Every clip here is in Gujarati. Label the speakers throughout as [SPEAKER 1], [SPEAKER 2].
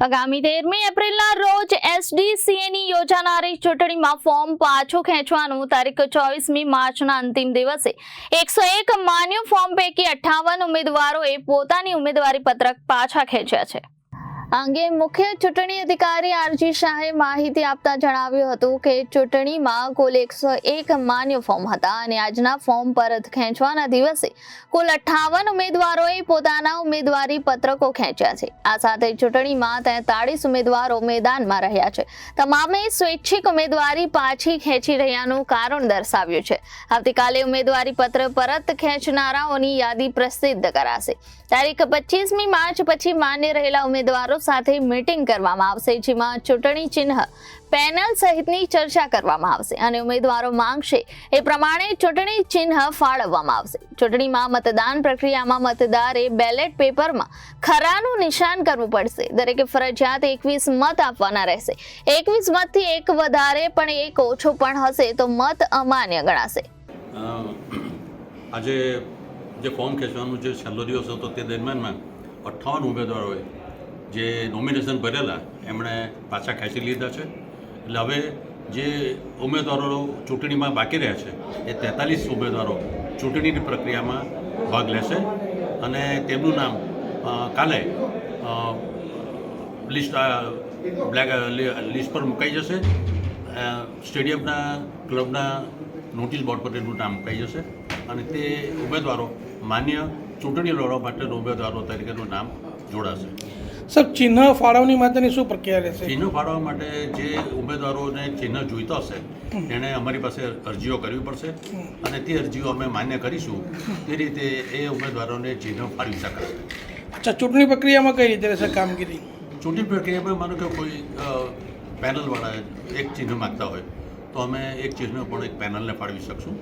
[SPEAKER 1] આગામી 13મી એપ્રિલના રોજ એસડીસીએની યોજાનારી ચૂંટણીમાં ફોર્મ પાછું ખેંચવાનું તારીખ 24મી માર્ચના અંતિમ દિવસે 101 માન્ય ફોર્મ પૈકી 58 ઉમેદવારોએ પોતાની ઉમેદવારી પત્રક પાછા ખેંચ્યા છે। આ અંગે મુખ્ય ચૂંટણી અધિકારી આરજી શાહે માહિતી આપતા જણાવ્યું હતું કે ચૂંટણીમાં કુલ 101 માન્ય ફોર્મ હતા અને આજના ફોર્મ પરત ખેંચવાના દિવસે કુલ 58 ઉમેદવારોએ પોતાના ઉમેદવારી પત્રકો ખેંચ્યા છે। આ સાથે ચૂંટણીમાં 43 ઉમેદવારો મેદાનમાં રહ્યા છે। તમામે સ્વૈચ્છિક ઉમેદવારી પાછી ખેંચી રહ્યાનું કારણ દર્શાવ્યું છે। આવતીકાલે ઉમેદવારી પત્ર પરત ખેંચનારાઓની યાદી પ્રસિદ્ધ કરાશે। તારીખ 25મી માર્ચ પછી માન્ય રહેલા ઉમેદવારો સાથે મીટિંગ કરવામાં આવશે, જેમાં ચૂંટણી ચિહ્ન પેનલ સહિતની ચર્ચા કરવામાં આવશે અને ઉમેદવારો માંગશે એ પ્રમાણે ચૂંટણી ચિહ્ન ફાળવવામાં આવશે। ચૂંટણીમાં મતદાન પ્રક્રિયામાં મતદારે બેલેટ પેપરમાં ખરાનું નિશાન કરવું પડશે। દરેકે ફરજિયાત 21 મત આપવાના રહેશે। 21 મતથી એક વધારે પણ એક ઓછો પણ હશે તો મત અમાન્ય ગણાશે।
[SPEAKER 2] આજે જે ફોર્મ ખેંચવાનો જે છેલ્લો દિવસ હતો તે દરમિયાનમાં 58 ઉમેદવારોએ જે નોમિનેશન ભરેલા એમણે પાછા ખેંચી લીધા છે। એટલે હવે જે ઉમેદવારો ચૂંટણીમાં બાકી રહ્યા છે એ 43 ઉમેદવારો ચૂંટણીની પ્રક્રિયામાં ભાગ લેશે અને તેમનું નામ કાલે લિસ્ટ પર મુકાઈ જશે। સ્ટેડિયમના ક્લબના નોટિસ બોર્ડ પર એનું નામ મુકાઈ જશે અને તે ઉમેદવારો માન્ય ચૂંટણી લડવા માટેના ઉમેદવારો તરીકેનું નામ જોડાશે।
[SPEAKER 3] સર, ચિહ્ન ફાળવણી માટેની શું પ્રક્રિયા રહેશે?
[SPEAKER 2] ચિહ્ન ફાળવવા માટે જે ઉમેદવારોને ચિહ્ન જોઈતો હશે એણે અમારી પાસે અરજીઓ કરવી પડશે અને તે અરજીઓ અમે માન્ય કરીશું। તે રીતે એ ઉમેદવારોને ચિહ્ન ફાળવી શકાશે।
[SPEAKER 3] અચ્છા, ચૂંટણી પ્રક્રિયામાં કઈ રીતે રહેશે કામગીરી?
[SPEAKER 2] ચૂંટણી પ્રક્રિયામાં માનો કે કોઈ પેનલવાળા એક ચિહ્ન માગતા હોય તો અમે એક ચિહ્ન પણ એક પેનલને ફાળવી શકશું।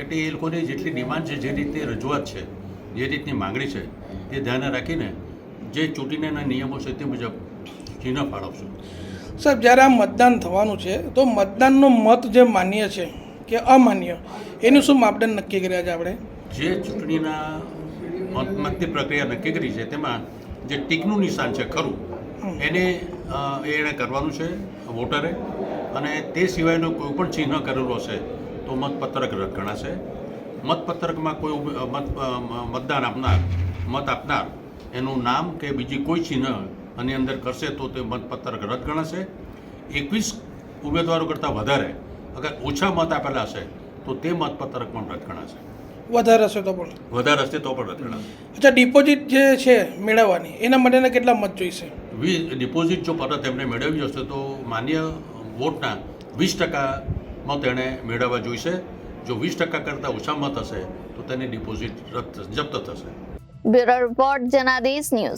[SPEAKER 2] એટલે એ લોકોની જેટલી ડિમાન્ડ છે, જે રીતે રજૂઆત છે, જે રીતની માગણી છે તે ધ્યાને રાખીને જે ચૂંટણીના નિયમો છે તે મુજબ ચિહ્ન ફાળવશું।
[SPEAKER 3] સાહેબ, જ્યારે આ મતદાન થવાનું છે તો મતદાનનો મત જે માન્ય છે કે અમાન્ય એનું શું માપદંડ નક્કી કર્યા છે આપણે?
[SPEAKER 2] જે ચૂંટણીના મતની પ્રક્રિયા નક્કી કરી છે તેમાં જે ટીકનું નિશાન છે ખરું એણે કરવાનું છે વોટરે, અને તે સિવાયનું કોઈ પણ ચિહ્ન કરેલું હશે તો મતપત્રક રદ ગણાશે। મતપત્રકમાં કોઈ મત આપનાર એનું નામ કે બીજી કોઈ ચિહ્ન આની અંદર કરશે તો તે મતપત્રક રદ ગણાશે। 21 ઉમેદવારો કરતાં વધારે અગર ઓછા મત આપેલા હશે તો તે મતપત્રક પણ રદ ગણાશે।
[SPEAKER 3] વધારે હશે તો પણ?
[SPEAKER 2] વધારે હશે તો પણ રદ ગણાશે।
[SPEAKER 3] અચ્છા, ડિપોઝિટ જે છે મેળવવાની એના માટેના કેટલા મત જોઈશે?
[SPEAKER 2] ડિપોઝિટ જો પરત એમણે મેળવ્યું હશે તો માન્ય વોટના 20% મત એણે મેળવવા જોઈશે। જો 20% કરતાં ઓછા મત હશે તો તેની ડિપોઝિટ જપ્ત થશે।
[SPEAKER 1] Bureau report Janadesh news.